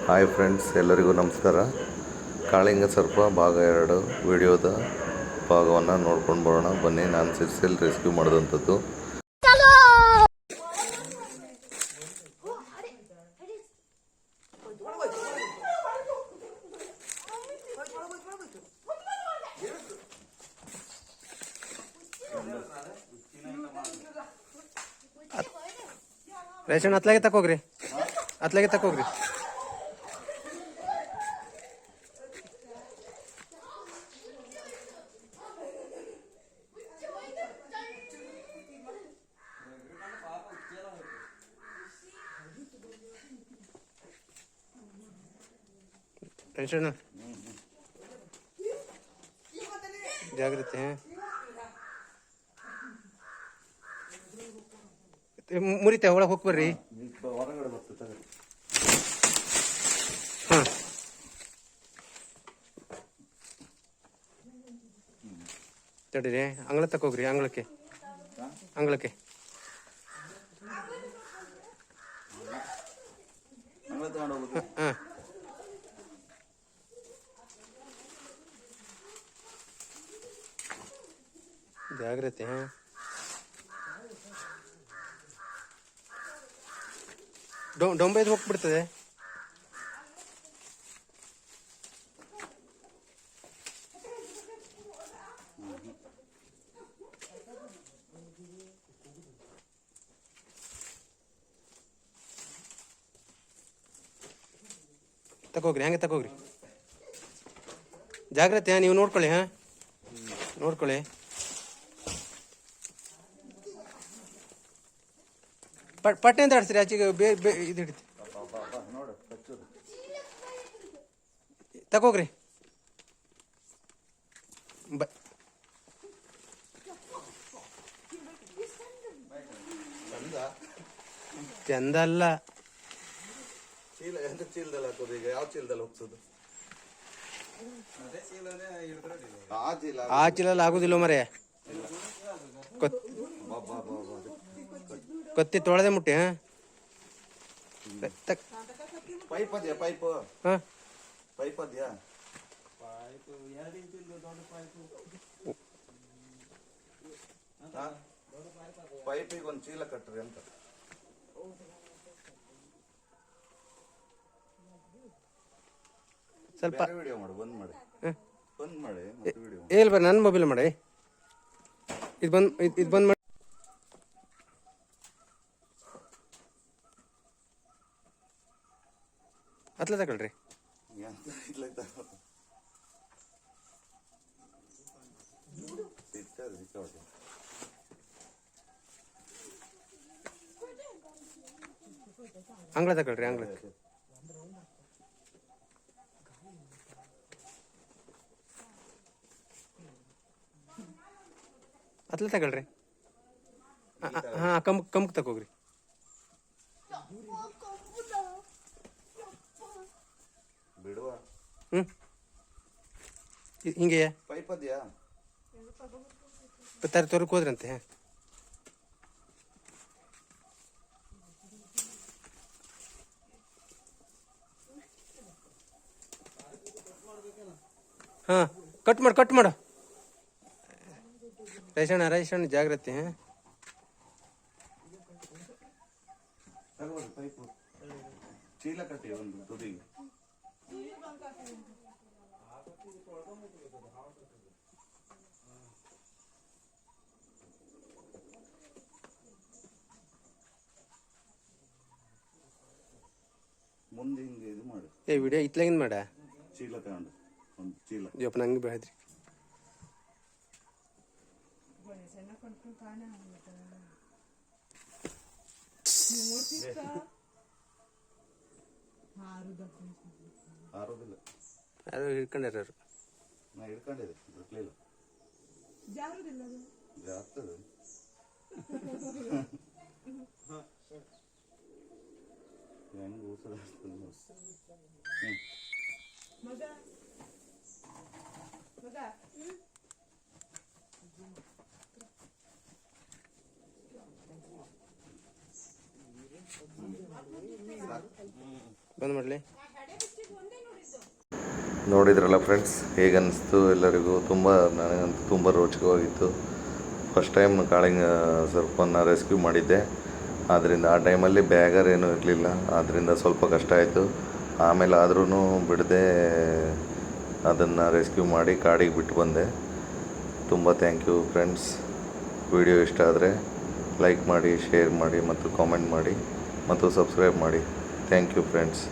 Hi friends, ಎಲ್ಲರಿಗೂ ನಮಸ್ಕಾರ. ಕಾಳಿಂಗ ಸರ್ಪ ಭಾಗ 2 ವಿಡಿಯೋದ ಭಾಗವನ್ನು ನೋಡ್ಕೊಂಡು ಬರೋಣ ಬನ್ನಿ. ನಾನು ಸಿರ್ಸಿಲ್ ರೆಸ್ಕ್ಯೂ ಮಾಡಿದಂಥದ್ದು. ರೇಷನ್ ಅತ್ಲಾಗೆ ತಕೋಗ್ರಿ, ಅತ್ಲಾಗೆ ತಕೋಗ್ರಿ. ರೇಷನ್ ಜಾಗ್ರತೆ. ಮುರಿತೆ ಒಳಗೆ ಹೋಗ್ಬರ್ರಿ. ಹಾಂ, ತಡೀರಿ. ಅಂಗಳ ತಕೋಗ್ರಿ, ಅಂಗಳಕ್ಕೆ ಅಂಗಳಕ್ಕೆ. ಹಾಂ, ಜಾಗ್ರತೆ. ಹಾಂ, ಡೊಂಬೈದು ಹೋಗ್ಬಿಡ್ತದೆ. ತಕೋಗ್ರಿ, ಹಂಗೆ ತಕೋಗ್ರಿ. ಜಾಗ್ರತೆ. ನೀವು ನೋಡ್ಕೊಳ್ಳಿ. ಹಾಂ, ನೋಡ್ಕೊಳ್ಳಿ. ಪಟ್ಟೆ ಅಂತ ಆಡ್ಸ್ರಿ ಆಚೆಗೆ. ಇದು ಹಿಡಿತು. ತಕೋಗ್ರಿ. ಚಂದ ಅಲ್ಲ. ಚೀಲದಲ್ಲಿ ಹಾಕೋದು. ಈಗ ಯಾವ ಚೀಲದಲ್ಲಿ ಹೋಗ್ಸೋದು? ಆ ಚೀಲಲ್ಲಿ ಆಗುದಿಲ್ಲ ಮರೆ. ಕತ್ತಿ ತೊಳೆದೆ ಮುಟ್ಟಿ. ಹಾಂ, ಪೈಪ್ ಅದ್ಯಾ? ಪೈಪ್ ಹಾಂ, ಪೈಪ್ ಅದ್ಯಾ? ಪೈಪಿಗೆ ಒಂದು ಚೀಲ ಕಟ್ಟ್ರಿ ಅಂತ. ಸ್ವಲ್ಪ ವಿಡಿಯೋ ಮಾಡಿ ಬಂದ್ ಮಾಡಿ. ಬಂದ್ ಮಾಡಿ ವಿಡಿಯೋ. ಹೇಳಿ ಬರ್ರಿ, ನನ್ನ ಮೊಬೈಲ್ ಮಾಡಿ. ಇದು ಬಂದ್ ಮಾಡಿ. ಅತ್ಲ ತಗೊಳ್ರಿ. ಅಂಗಳ ತಗೊಳ್ರಿ, ಅಂಗಳಕ್ಕೆ. ಅತ್ಲ ತಗೊಳ್ರಿ. ಹಾಂ, ಕಂಬಕ್ಕೆ ತಗೋಗ್ರಿ. ಬಿಡುವ. ಹ್ಞೂ, ಹಿಂಗೆ ಪೈಪ್ ಅದ್ಯಾ? ತೊರಕ್ ಹೋದ್ರಂತೆ. ಹಾಂ, ಕಟ್ ಮಾಡು. ರೈಸಣ್ಣ ಜಾಗ್ರತೆ. ಪೈಪ್ ಚೀಲ ಕಟ್ಟಿ ಒಂದು ತುದಿಗೆ. ಮುಂದೆ ಹಿಂಗೆ ಇದು ಮಾಡಿ. ವಿಡಿಯೋ ಇತ್ಲಾಗಿಂದ ಮಾಡ. ಚೀಲ ತಗೊಂಡು ಒಂದು ಚೀಲ. ಯಪ್ಪ, ನಂಗೆ ಬೇಡ್ರಿ. ಆರೋದಿಲ್ಲ. ಯಾರು ಹಿಡ್ಕೊಂಡ್ಯಾರ? ನಾ ಹಿಡ್ಕೊಂಡಿದ್ದೆ, ಬಿಡ್ಲಿಲ್ಲ. ಜಾಗ್ತದೆ. ಹೆಂಗೆ ಊಸದ ಬಂದ್ ಮಾಡಲಿ. ನೋಡಿದ್ರಲ್ಲ ಫ್ರೆಂಡ್ಸ್, ಹೇಗನ್ನಿಸ್ತು ಎಲ್ಲರಿಗೂ? ನನಗಂತೂ ತುಂಬ ರೋಚಕವಾಗಿತ್ತು. ಫಸ್ಟ್ ಟೈಮ್ ಕಾಳಿಂಗ ಸರ್ಪನ್ನು ರೆಸ್ಕ್ಯೂ ಮಾಡಿದ್ದೆ. ಆದ್ದರಿಂದ ಆ ಟೈಮಲ್ಲಿ ಬ್ಯಾಗರ್ ಏನೂ ಇರಲಿಲ್ಲ, ಆದ್ದರಿಂದ ಸ್ವಲ್ಪ ಕಷ್ಟ ಆಯಿತು. ಆಮೇಲೆ ಆದ್ರೂ ಬಿಡದೆ ಅದನ್ನು ರೆಸ್ಕ್ಯೂ ಮಾಡಿ ಕಾಡಿಗೆ ಬಿಟ್ಟು ಬಂದೆ. ತುಂಬ ಥ್ಯಾಂಕ್ ಯು ಫ್ರೆಂಡ್ಸ್. ವಿಡಿಯೋ ಇಷ್ಟ ಆದರೆ ಲೈಕ್ ಮಾಡಿ, ಶೇರ್ ಮಾಡಿ ಮತ್ತು ಕಾಮೆಂಟ್ ಮಾಡಿ ಮತ್ತು ಸಬ್ಸ್ಕ್ರೈಬ್ ಮಾಡಿ. Thank you friends.